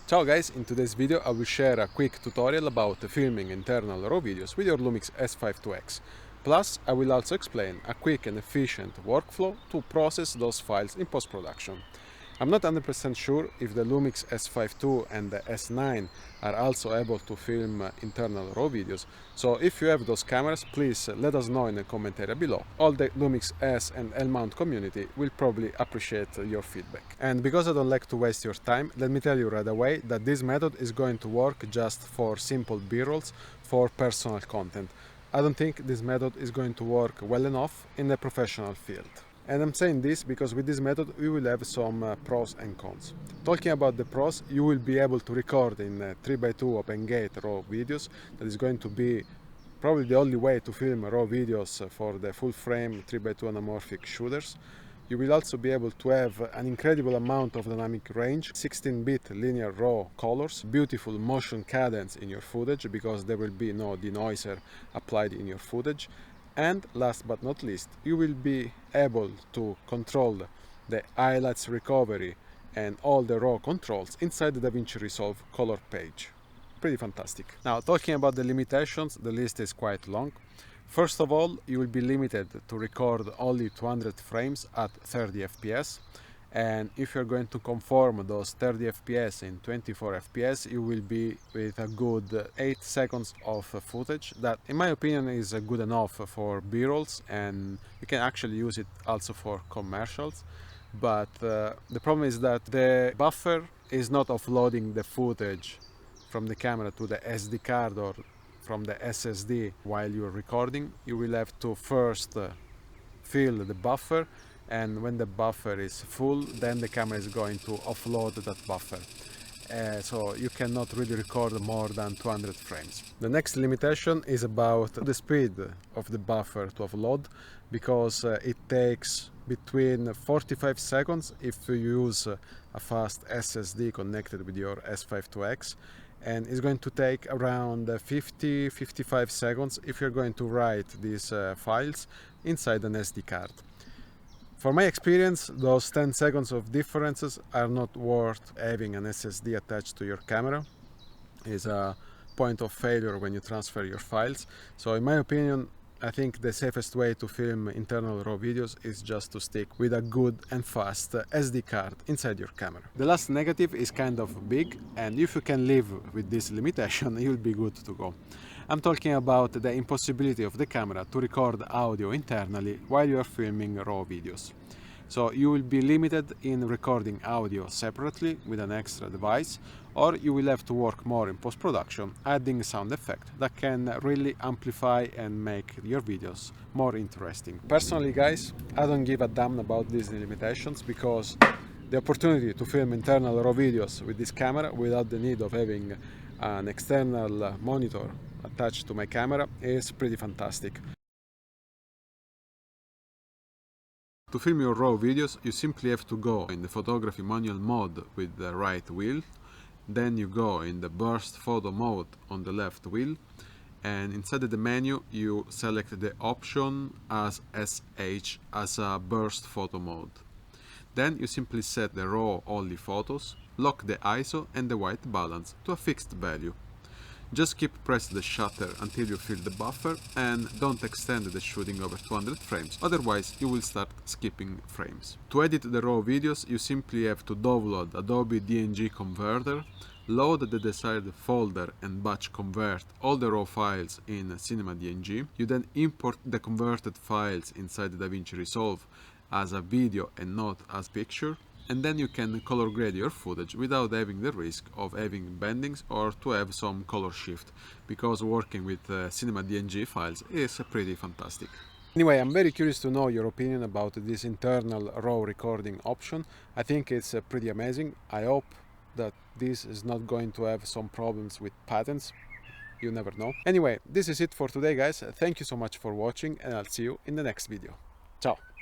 Ciao guys, in today's video I will share a quick tutorial about filming internal RAW videos with your Lumix S5IIx. Plus, I will also explain a quick and efficient workflow to process those files in post-production. I'm not 100% sure if the Lumix S5II and the S9 are also able to film internal RAW videos, so if you have those cameras, please let us know in the comment area below. All the Lumix S and L mount community will probably appreciate your feedback. And because I don't like to waste your time, let me tell you right away that this method is going to work just for simple B-rolls for personal content. I don't think this method is going to work well enough in the professional field. And I'm saying this because with this method we will have some pros and cons. Talking about the pros, you will be able to record in 3x2 open gate RAW videos. That is going to be probably the only way to film RAW videos for the full frame 3x2 anamorphic shooters. You will also be able to have an incredible amount of dynamic range, 16-bit linear RAW colors, beautiful motion cadence in your footage because there will be no denoiser applied in your footage. And last but not least, you will be able to control the highlights recovery and all the RAW controls inside the DaVinci Resolve color page. Pretty fantastic. Now, talking about the limitations, the list is quite long. First of all, you will be limited to record only 200 frames at 30 FPS. And if you're going to conform those 30 FPS in 24 FPS, you will be with a good 8 seconds of footage. That, in my opinion, is good enough for B-rolls, and you can actually use it also for commercials. But the problem is that the buffer is not offloading the footage from the camera to the SD card or from the SSD while you're recording. You will have to first fill the buffer, and when the buffer is full, then the camera is going to offload that buffer. So you cannot really record more than 200 frames. The next limitation is about the speed of the buffer to offload, because it takes between 45 seconds if you use a fast SSD connected with your S5IIx, and it's going to take around 50-55 seconds if you're going to write these files inside an SD card. For my experience, those 10 seconds of differences are not worth having an SSD attached to your camera. It's a point of failure when you transfer your files. So in my opinion, I think the safest way to film internal RAW videos is just to stick with a good and fast SD card inside your camera. The last negative is kind of big, and if you can live with this limitation, you'll be good to go. I'm talking about the impossibility of the camera to record audio internally while you are filming RAW videos. So you will be limited in recording audio separately with an extra device, or you will have to work more in post-production, adding sound effect that can really amplify and make your videos more interesting. Personally, guys, I don't give a damn about these limitations, because the opportunity to film internal RAW videos with this camera without the need of having an external monitor attached to my camera is pretty fantastic. To film your RAW videos, you simply have to go in the photography manual mode with the right wheel, then you go in the burst photo mode on the left wheel, and inside the menu you select the option as SH as a burst photo mode. Then you simply set the RAW only photos, lock the ISO and the white balance to a fixed value. Just keep pressing the shutter until you fill the buffer, and don't extend the shooting over 200 frames, otherwise you will start skipping frames. To edit the RAW videos, you simply have to download Adobe DNG Converter, load the desired folder and batch convert all the RAW files in Cinema DNG. You then import the converted files inside the DaVinci Resolve as a video and not as picture. And then you can color grade your footage without having the risk of having bendings or to have some color shift, because working with Cinema DNG files is pretty fantastic. Anyway, I'm very curious to know your opinion about this internal RAW recording option. I think it's pretty amazing. I hope that this is not going to have some problems with patents. You never know. Anyway, this is it for today, guys. Thank you so much for watching, and I'll see you in the next video. Ciao!